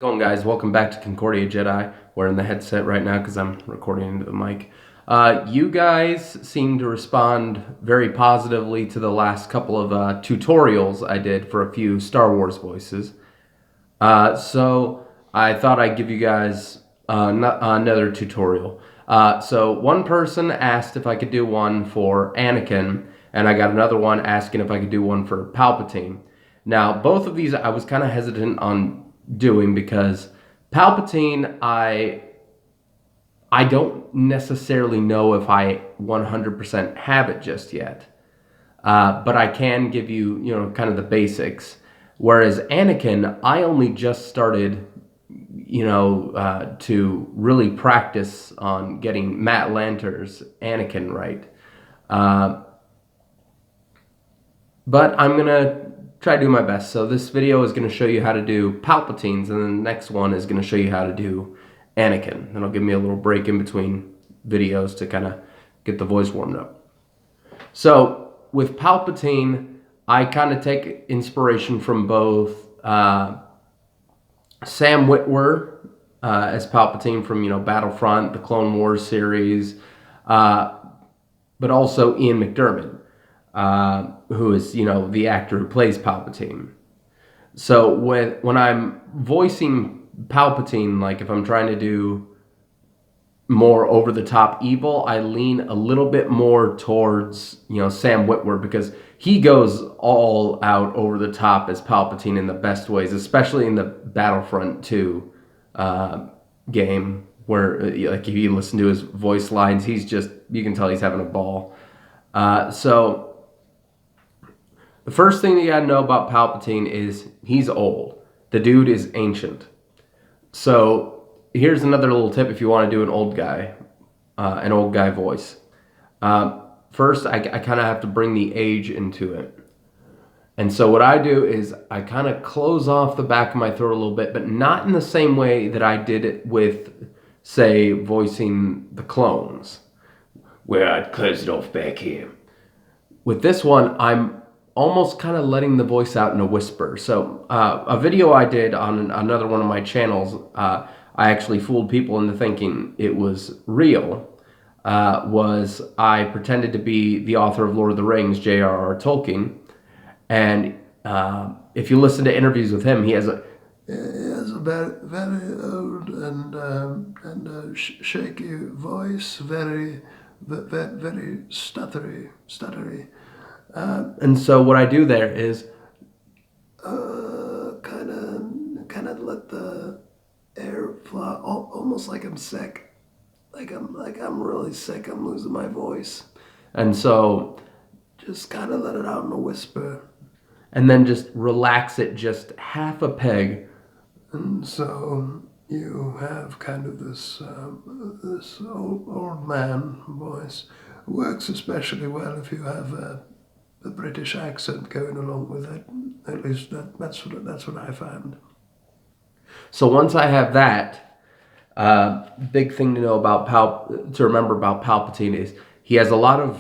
Going, guys? Welcome back to Concordia Jedi. Wearing the headset right now because I'm recording into the mic. You guys seem to respond very positively to the last couple of tutorials I did for a few Star Wars voices. So I thought I'd give you guys another tutorial. So one person asked if I could do one for Anakin, and I got another one asking if I could do one for Palpatine. Now, both of these I was kind of hesitant on doing because Palpatine, I don't necessarily know if I 100% have it just yet. But I can give you, kind of the basics. Whereas Anakin, I only just started, to really practice on getting Matt Lanter's Anakin right. But I'm going to try to do my best. So this video is going to show you how to do Palpatine's, and then the next one is going to show you how to do Anakin. That'll give me a little break in between videos to kind of get the voice warmed up. So with Palpatine, I kind of take inspiration from both Sam Witwer as Palpatine from Battlefront, the Clone Wars series, but also Ian McDiarmid, who is the actor who plays Palpatine. So when I'm voicing Palpatine, like if I'm trying to do more over-the-top evil, I lean a little bit more towards Sam Witwer, because he goes all out over the top as Palpatine in the best ways, especially in the Battlefront 2 game, where like if you listen to his voice lines, you can tell he's having a ball. So the first thing you gotta know about Palpatine is he's old. The dude is ancient. So here's another little tip if you want to do an old guy voice. First, I kind of have to bring the age into it. And so what I do is I kind of close off the back of my throat a little bit, but not in the same way that I did it with, say, voicing the clones, where I'd close it off back here. With this one, I'm almost kind of letting the voice out in a whisper. So a video I did on another one of my channels, I actually fooled people into thinking it was real, was I pretended to be the author of Lord of the Rings, J.R.R. Tolkien, and if you listen to interviews with him, he has a very, very old and shaky voice, very stuttery. And so what I do there is kind of let the air fly, almost like I'm sick, like I'm really sick. I'm losing my voice, and so just kind of let it out in a whisper, and then just relax it just half a peg, and so you have kind of this old man voice. Works especially well if you have the British accent going along with it. At least that's what I found. So once I have that, big thing to know about to remember about Palpatine is he has a lot of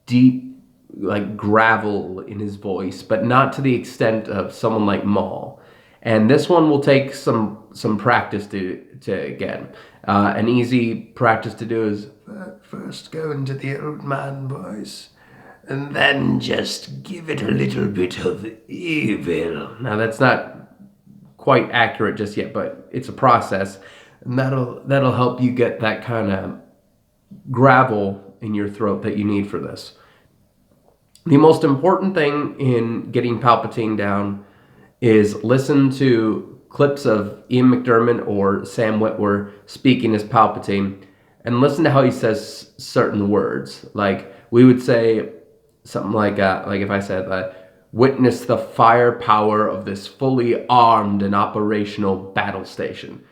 deep, like, gravel in his voice, but not to the extent of someone like Maul. And this one will take some practice to get. An easy practice to do is first go into the old man voice, and then just give it a little bit of evil. Now that's not quite accurate just yet, but it's a process, and that'll help you get that kind of gravel in your throat that you need for this. The most important thing in getting Palpatine down is listen to clips of Ian McDiarmid or Sam Witwer speaking as Palpatine, and listen to how he says certain words. Like we would say something like if I said, witness the firepower of this fully armed and operational battle station.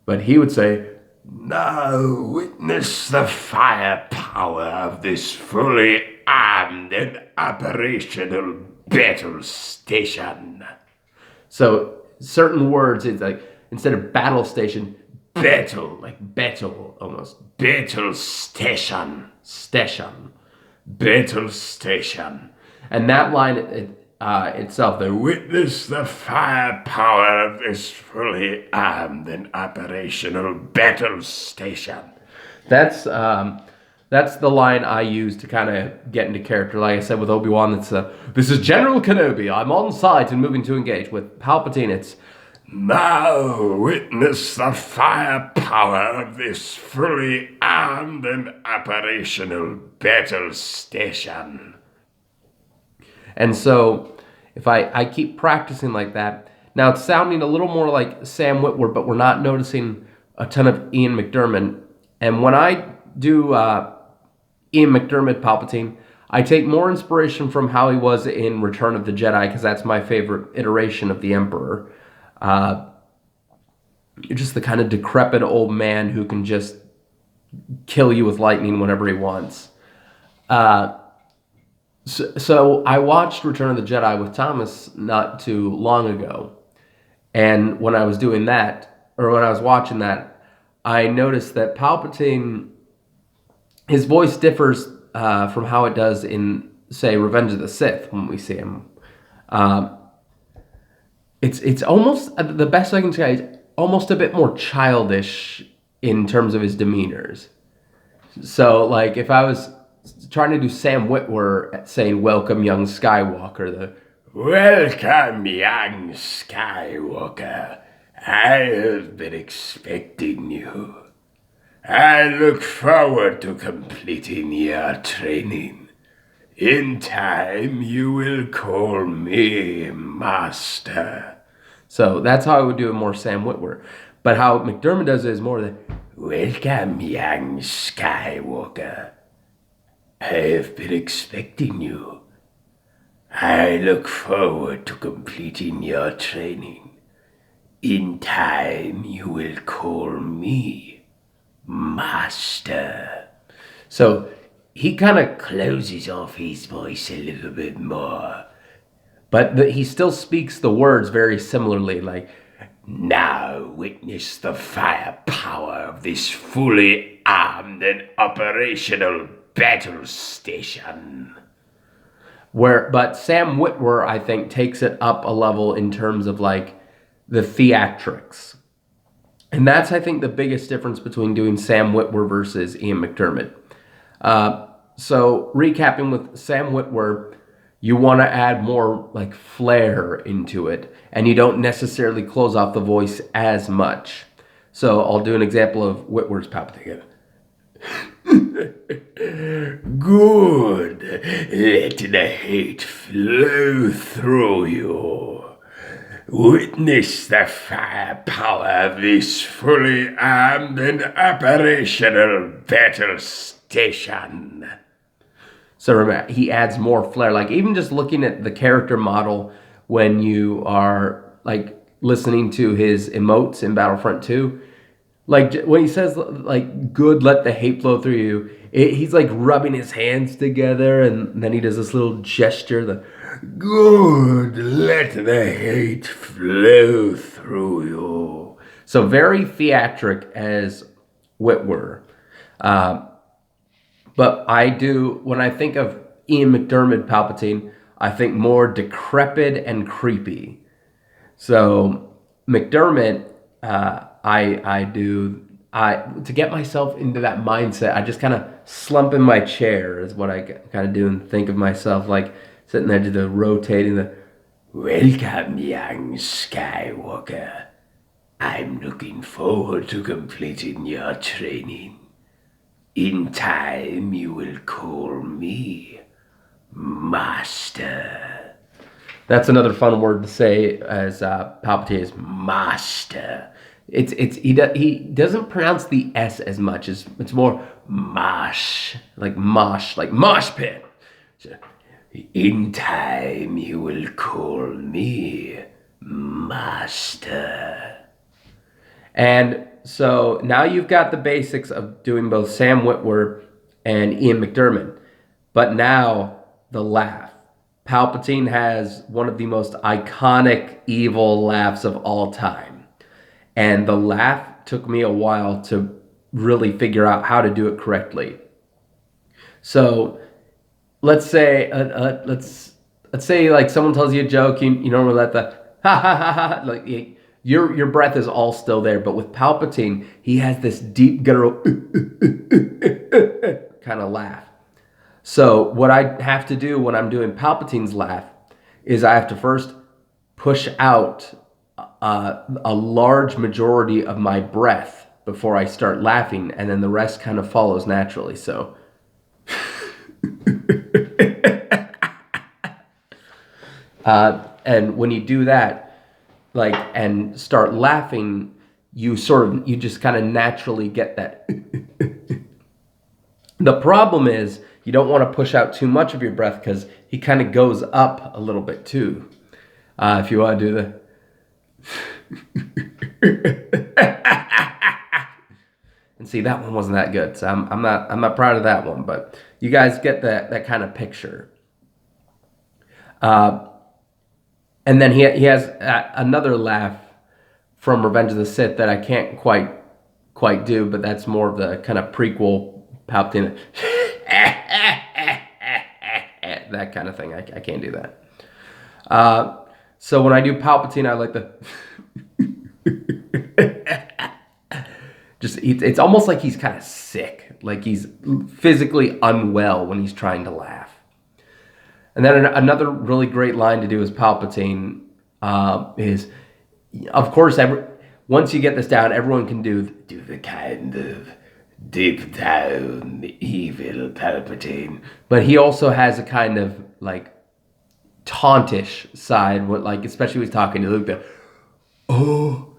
But he would say, now witness the firepower of this fully armed and operational battle station. So certain words, it's like, instead of battle station, battle, like battle almost. Battle station. Battle station. And that line, itself. The witness the firepower of this fully armed and operational battle station. That's the line I use to kind of get into character. Like I said with Obi-Wan, it's this is General Kenobi. I'm on site and moving to engage. With Palpatine, it's now witness the firepower of this fully armed and operational battle station. And so, if I keep practicing like that, now it's sounding a little more like Sam Witwer, but we're not noticing a ton of Ian McDiarmid. And when I do Ian McDiarmid Palpatine, I take more inspiration from how he was in Return of the Jedi, because that's my favorite iteration of the Emperor. You're just the kind of decrepit old man who can just kill you with lightning whenever he wants. So I watched Return of the Jedi with Thomas not too long ago. And when I was doing that, or when I was watching that, I noticed that Palpatine, his voice differs from how it does in, say, Revenge of the Sith when we see him. It's almost, the best I can say is almost a bit more childish in terms of his demeanors. So, like, if I was trying to do Sam Witwer saying, "Welcome, young Skywalker," the "Welcome, young Skywalker. I have been expecting you. I look forward to completing your training. In time, you will call me Master." So that's how I would do it more Sam Witwer. But how McDiarmid does it is more the "Welcome, young Skywalker. I have been expecting you. I look forward to completing your training. In time, you will call me Master." So he kind of closes off his voice a little bit more. But he still speaks the words very similarly, like, "Now witness the firepower of this fully armed and operational battle station." But Sam Witwer, I think, takes it up a level in terms of, like, the theatrics. And that's, I think, the biggest difference between doing Sam Witwer versus Ian McDiarmid. So, recapping with Sam Witwer, you want to add more, like, flair into it, and you don't necessarily close off the voice as much. So, I'll do an example of Witwer's Palpatine. "Good. Let the hate flow through you. Witness the firepower of this fully armed and operational battle station." So remember, he adds more flair. Like, even just looking at the character model when you are, like, listening to his emotes in Battlefront 2, like, when he says, like, "Good, let the hate flow through you," he's, like, rubbing his hands together, and then he does this little gesture, the "Good, let the hate flow through you." So very theatric as Witwer. But when I think of Ian McDiarmid Palpatine, I think more decrepit and creepy. So McDiarmid, to get myself into that mindset, I just kind of slump in my chair is what I kind of do, and think of myself like sitting there just rotating the "Welcome, young Skywalker. I'm looking forward to completing your training. In time, you will call me Master." That's another fun word to say, as Palpatine is Master. He doesn't pronounce the S as much. It's more mosh, like mosh pit. So, "In time, you will call me Master." And so now you've got the basics of doing both Sam Witwer and Ian McDiarmid. But now, the laugh. Palpatine has one of the most iconic evil laughs of all time. And the laugh took me a while to really figure out how to do it correctly. So, let's say, let's say like someone tells you a joke, you normally let the ha ha ha ha, like your breath is all still there. But with Palpatine, he has this deep guttural kind of laugh. So what I have to do when I'm doing Palpatine's laugh is I have to first push out a large majority of my breath before I start laughing, and then the rest kind of follows naturally. So and when you do that, like, and start laughing, you just kind of naturally get that. The problem is you don't want to push out too much of your breath because he kind of goes up a little bit too. If you want to do the and see, that one wasn't that good, so I'm not proud of that one, but you guys get that kind of picture. And then he has another laugh from Revenge of the Sith that I can't quite do, but that's more of the kind of prequel Palpatine. That kind of thing. I can't do that. So when I do Palpatine, I like the it's almost like he's kind of sick, like he's physically unwell when he's trying to laugh. And then another really great line to do as Palpatine is, of course, once you get this down, everyone can do the kind of deep down evil Palpatine. But he also has a kind of like tauntish side, like especially when he's talking to Luke. Oh,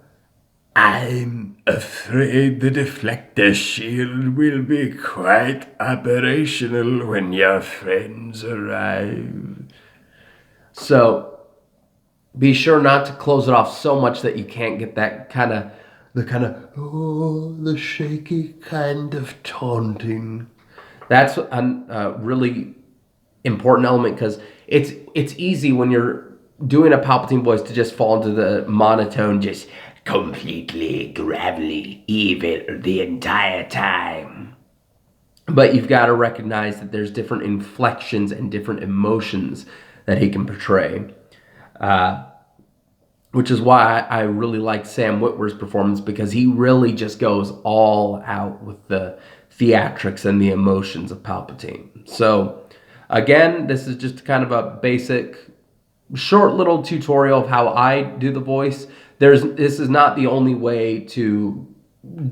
I'm afraid the deflector shield will be quite operational when your friends arrive. So be sure not to close it off so much that you can't get that the shaky kind of taunting. That's a really important element, because it's easy when you're doing a Palpatine voice to just fall into the monotone, just completely gravelly evil the entire time. But you've got to recognize that there's different inflections and different emotions that he can portray. Which is why I really like Sam Witwer's performance, because he really just goes all out with the theatrics and the emotions of Palpatine. So again, this is just kind of a basic, short little tutorial of how I do the voice. This is not the only way to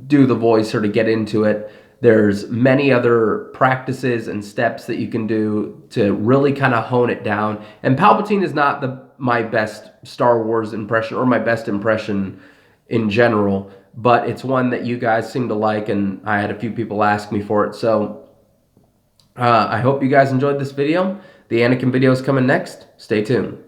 do the voice or to get into it. There's many other practices and steps that you can do to really kind of hone it down. And Palpatine is not my best Star Wars impression or my best impression in general, but it's one that you guys seem to like, and I had a few people ask me for it. So I hope you guys enjoyed this video. The Anakin video is coming next. Stay tuned.